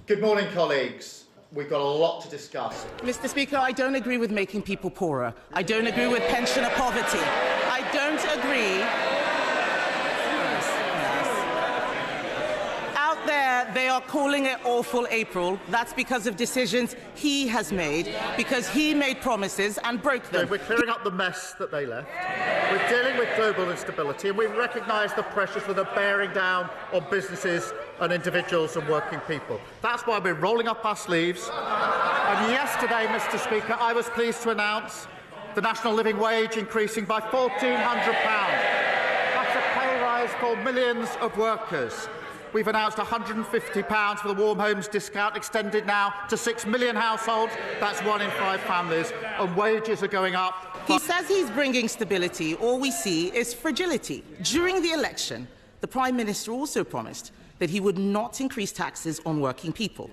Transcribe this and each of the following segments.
Good morning, colleagues. We've got a lot to discuss. Mr. Speaker, I don't agree with making people poorer. I don't agree with pensioner poverty. I don't agree. Out there, they are calling it awful April. That's because of decisions he has made, because he made promises and broke them. We're clearing up the mess that they left. We're dealing with global instability, and we recognise the pressures that are bearing down on businesses and individuals and working people. That's why we're rolling up our sleeves. And yesterday, Mr. Speaker, I was pleased to announce the national living wage increasing by £1,400. That's a pay rise for millions of workers. We've announced £150 for the Warm Homes discount, extended now to 6 million households. That's 1 in 5 families. And wages are going up. He says he's bringing stability. All we see is fragility. During the election, the Prime Minister also promised that he would not increase taxes on working people.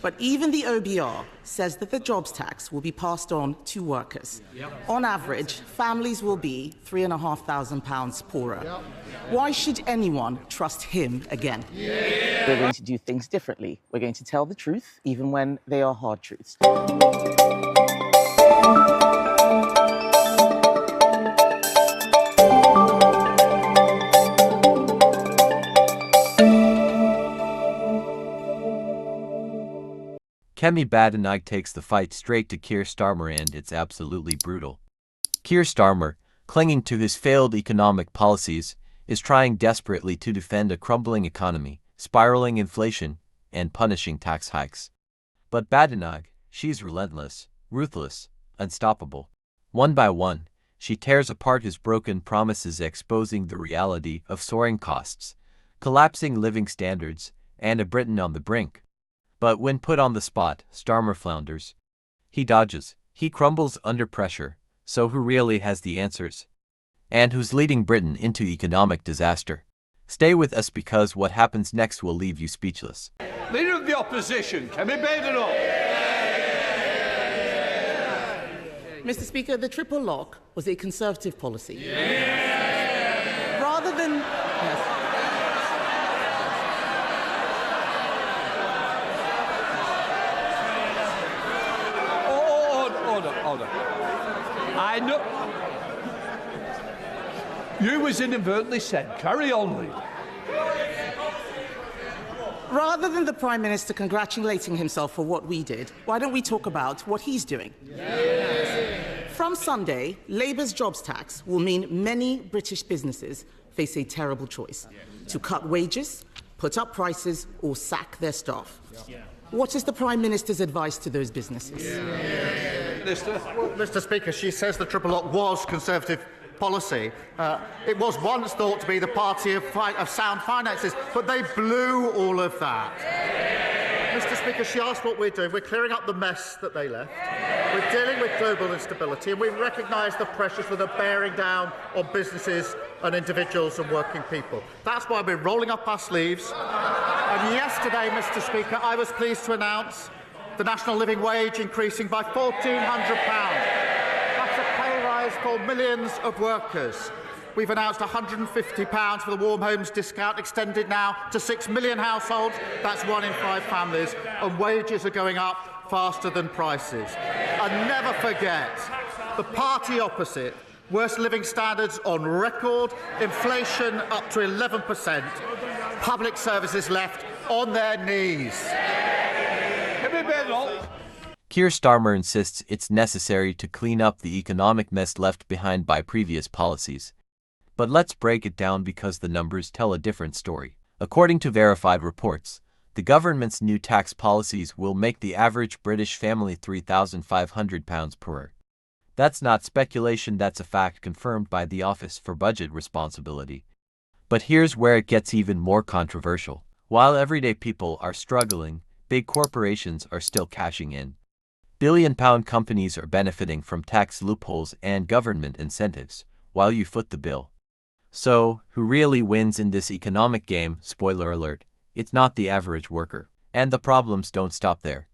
But even the OBR says that the jobs tax will be passed on to workers. On average, families will be £3,500 poorer. Why should anyone trust him again? We're going to do things differently. We're going to tell the truth, even when they are hard truths. Kemi Badenoch takes the fight straight to Keir Starmer, and it's absolutely brutal. Keir Starmer, clinging to his failed economic policies, is trying desperately to defend a crumbling economy, spiraling inflation, and punishing tax hikes. But Badenoch, she's relentless, ruthless, unstoppable. One by one, she tears apart his broken promises, exposing the reality of soaring costs, collapsing living standards, and a Britain on the brink. But when put on the spot, Starmer flounders. He dodges, he crumbles under pressure. So who really has the answers? And who's leading Britain into economic disaster? Stay with us, because what happens next will leave you speechless. Leader of the Opposition, Kemi Badenoch. Mr. Speaker, the triple lock was a Conservative policy. Rather than... Yes. Order. I know. You was inadvertently said. Carry on, Leader. Rather than the Prime Minister congratulating himself for what we did, why don't we talk about what he's doing? From Sunday, Labour's jobs tax will mean many British businesses face a terrible choice: to cut wages, put up prices, or sack their staff. What is the Prime Minister's advice to those businesses? Well, Mr. Speaker, she says the triple lock was Conservative policy. It was once thought to be the party of sound finances, but they blew all of that. Mr. Speaker, she asked what we're doing. We're clearing up the mess that they left. We're dealing with global instability, and we recognise the pressures that are bearing down on businesses and individuals and working people. That's why we're rolling up our sleeves. And yesterday, Mr. Speaker, I was pleased to announce the national living wage increasing by £1,400. That's a pay rise for millions of workers. We've announced £150 for the Warm Homes discount, extended now to 6 million households. That's 1 in 5 families. And wages are going up faster than prices. And never forget, the party opposite, worst living standards on record, inflation up to 11%, public services left on their knees. Keir Starmer insists it's necessary to clean up the economic mess left behind by previous policies. But let's break it down, because the numbers tell a different story. According to verified reports, the government's new tax policies will make the average British family £3,500 poorer. That's not speculation, that's a fact confirmed by the Office for Budget Responsibility. But here's where it gets even more controversial. While everyday people are struggling, big corporations are still cashing in. Billion-pound companies are benefiting from tax loopholes and government incentives, while you foot the bill. So, who really wins in this economic game? Spoiler alert, it's not the average worker. And the problems don't stop there.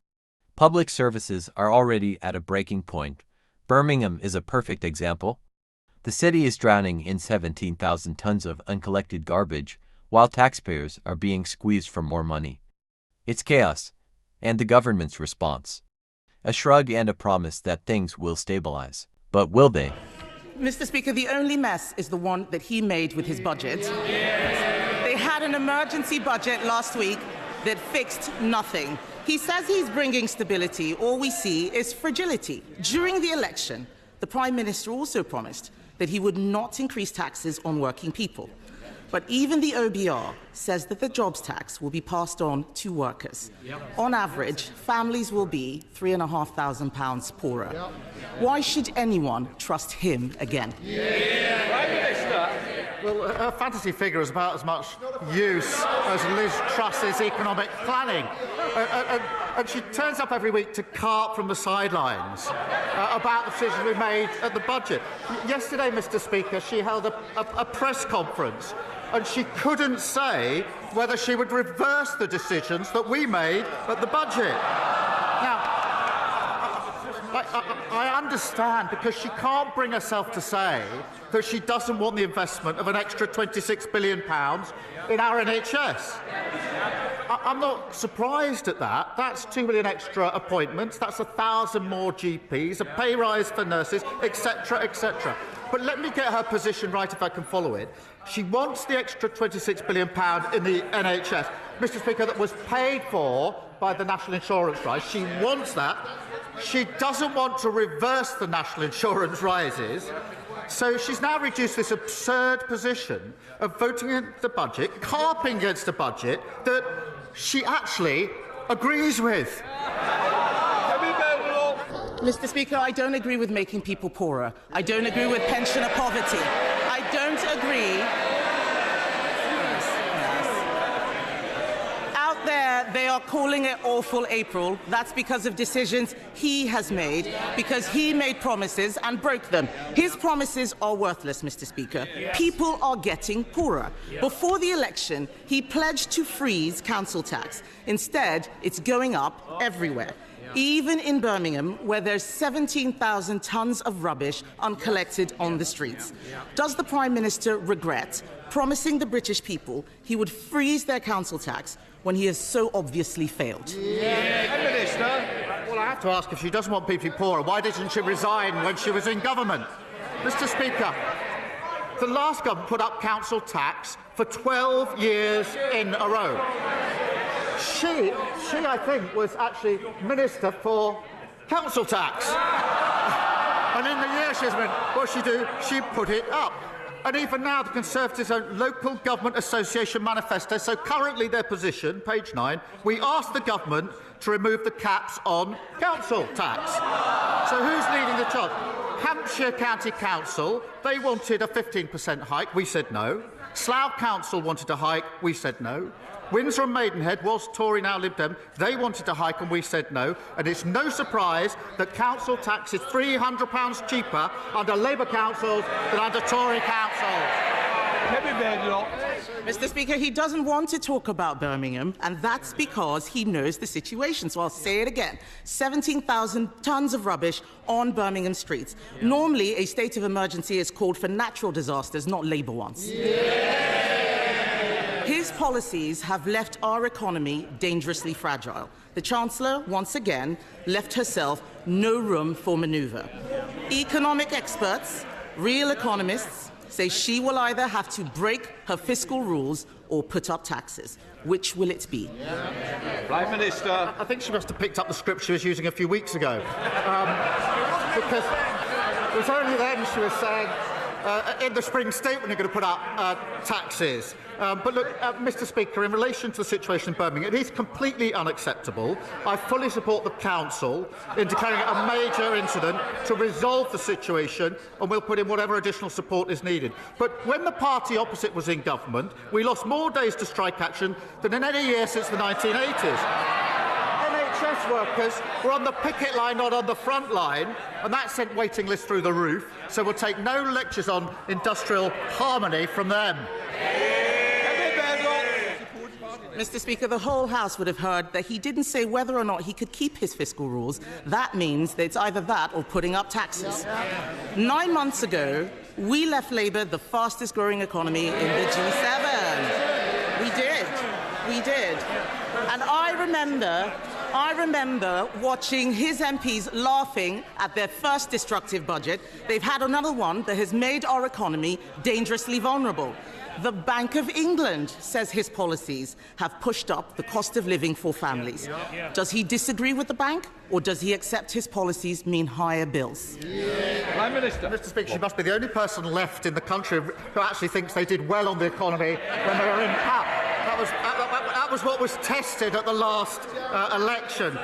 Public services are already at a breaking point. Birmingham is a perfect example. The city is drowning in 17,000 tons of uncollected garbage, while taxpayers are being squeezed for more money. It's chaos, And the government's response? A shrug and a promise that things will stabilize. But will they? Mr. Speaker, the only mess is the one that he made with his budget. They had an emergency budget last week that fixed nothing. He says he's bringing stability. All we see is fragility. During the election, the Prime Minister also promised that he would not increase taxes on working people. But even the OBR says that the jobs tax will be passed on to workers. On average, families will be £3,500 poorer. Why should anyone trust him again? Prime Minister. Well, her fantasy figure is about as much use as Liz Truss's economic planning. And she turns up every week to carp from the sidelines about the decisions we made at the budget. Yesterday, Mr. Speaker, she held a press conference and she couldn't say whether she would reverse the decisions that we made at the budget. Now, I understand, because she can't bring herself to say that she doesn't want the investment of an extra £26 billion in our NHS. I'm not surprised at that. That's 2 million extra appointments, that's 1,000 more GPs, a pay rise for nurses, etc., etc. But let me get her position right if I can follow it. She wants the extra £26 billion in the NHS, Mr. Speaker, that was paid for by the national insurance rise. She wants that. She doesn't want to reverse the national insurance rises. So she's now reduced this absurd position of voting against the budget, carping against a budget that she actually agrees with. Mr. Speaker, I don't agree with making people poorer. I don't agree with pensioner poverty. I don't agree. Out there, they are calling it awful April. That's because of decisions he has made, because he made promises and broke them. His promises are worthless, Mr. Speaker. People are getting poorer. Before the election, he pledged to freeze council tax. Instead, it's going up everywhere. Even in Birmingham, where there's 17,000 tonnes of rubbish uncollected on the streets. Does the Prime Minister regret promising the British people he would freeze their council tax when he has so obviously failed? Prime Minister. Well, I have to ask, if she doesn't want people poorer, why didn't she resign when she was in government? Mr. Speaker, the last government put up council tax for 12 years in a row. She, I think, was actually Minister for Council Tax. And in the year she's been, what she do? She put it up. And even now, the Conservatives' own Local Government Association manifesto, so currently their position, page 9, we asked the government to remove the caps on council tax. So who's leading the charge? Hampshire County Council, they wanted a 15% hike, we said no. Slough Council wanted a hike, we said no. Windsor and Maidenhead was Tory, now Lib Dem. They wanted to hike and we said no. And it's no surprise that council tax is £300 cheaper under Labour councils than under Tory councils. Kemi Badenoch. Mr. Speaker, he doesn't want to talk about Birmingham, and that's because he knows the situation. So I'll say it again. 17,000 tonnes of rubbish on Birmingham streets. Normally, a state of emergency is called for natural disasters, not Labour ones. His policies have left our economy dangerously fragile. The Chancellor, once again, left herself no room for manoeuvre. Economic experts, real economists, say she will either have to break her fiscal rules or put up taxes. Which will it be? Prime Minister. I think she must have picked up the script she was using a few weeks ago. Because it was only then she was saying, in the spring statement, you're going to put up taxes. But look, Mr. Speaker, in relation to the situation in Birmingham, it is completely unacceptable. I fully support the Council in declaring it a major incident to resolve the situation, and we'll put in whatever additional support is needed. But when the party opposite was in government, we lost more days to strike action than in any year since the 1980s. NHS workers were on the picket line, not on the front line, and that sent waiting lists through the roof, so we'll take no lectures on industrial harmony from them. Mr. Speaker, the whole House would have heard that he didn't say whether or not he could keep his fiscal rules. That means that it's either that or putting up taxes. 9 months ago, we left Labour the fastest growing economy in the G7. We did. And I remember I remember watching his MPs laughing at their first destructive budget. They've had another one that has made our economy dangerously vulnerable. The Bank of England says his policies have pushed up the cost of living for families. Does he disagree with the bank, or does he accept his policies mean higher bills? Prime Minister. Mr. Speaker, she must be the only person left in the country who actually thinks they did well on the economy when they were in power. That was what was tested at the last election.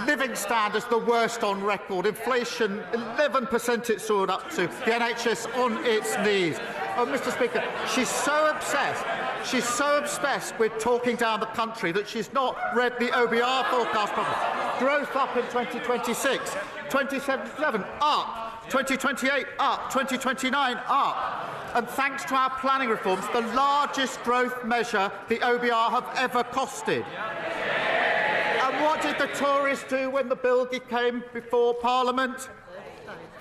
Living standards the worst on record. Inflation, 11% it soared up to. The NHS on its knees. Oh, Mr. Speaker, she's so obsessed with talking down the country that she's not read the OBR forecast properly. Growth up in 2026, 2027 up, 2028 up, 2029 up. And thanks to our planning reforms, the largest growth measure the OBR have ever costed. And what did the Tories do when the bill came before Parliament?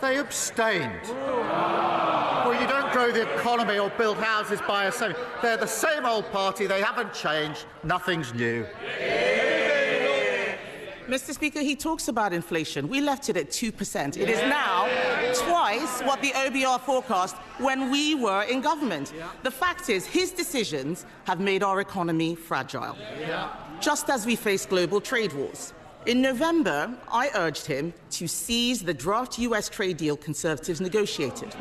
They abstained. Well, you don't grow the economy or build houses by yourself. They're the same old party. They haven't changed. Nothing's new. Mr. Speaker, he talks about inflation. We left it at 2%. It is now twice what the OBR forecast when we were in government. The fact is, his decisions have made our economy fragile, just as we face global trade wars. In November, I urged him to seize the draft US trade deal Conservatives negotiated.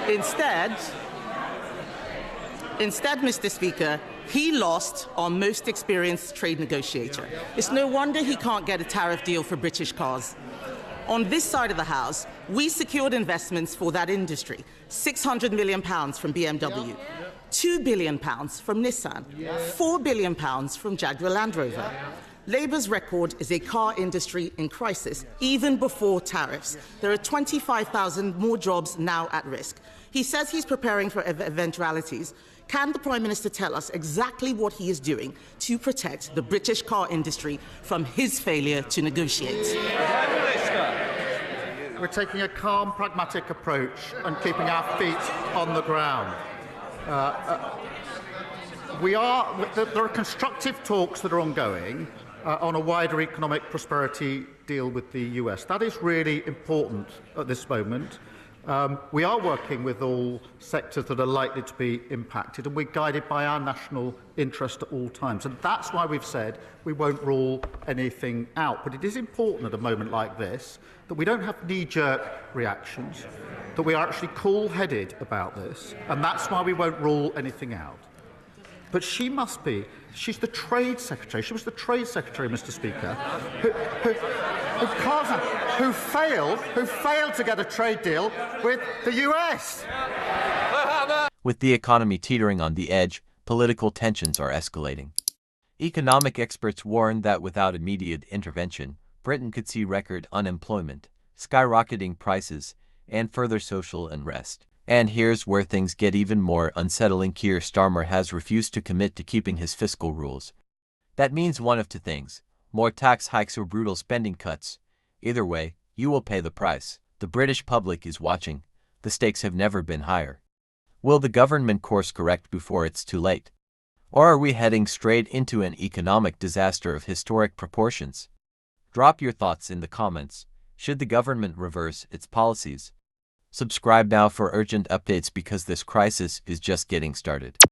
Instead, Mr. Speaker, he lost our most experienced trade negotiator. It's no wonder he can't get a tariff deal for British cars. On this side of the House, we secured investments for that industry, £600 million from BMW, £2 billion from Nissan, £4 billion from Jaguar Land Rover. Labour's record is a car industry in crisis, even before tariffs. There are 25,000 more jobs now at risk. He says he's preparing for eventualities. Can the Prime Minister tell us exactly what he is doing to protect the British car industry from his failure to negotiate? Prime Minister. We're taking a calm, pragmatic approach and keeping our feet on the ground. There are constructive talks that are ongoing on a wider economic prosperity deal with the US. That is really important at this moment. We are working with all sectors that are likely to be impacted, and we're guided by our national interest at all times. And that's why we've said we won't rule anything out. But it is important at a moment like this that we don't have knee-jerk reactions, that we are actually cool-headed about this, and that's why we won't rule anything out. But she must be. She's the Trade Secretary. She was the Trade Secretary, Mr. Speaker, who failed to get a trade deal with the US. With the economy teetering on the edge, political tensions are escalating. Economic experts warn that without immediate intervention, Britain could see record unemployment, skyrocketing prices, and further social unrest. And here's where things get even more unsettling. Keir Starmer has refused to commit to keeping his fiscal rules. That means one of two things: more tax hikes or brutal spending cuts. Either way, you will pay the price. The British public is watching. The stakes have never been higher. Will the government course correct before it's too late? Or are we heading straight into an economic disaster of historic proportions? Drop your thoughts in the comments. Should the government reverse its policies? Subscribe now for urgent updates because this crisis is just getting started.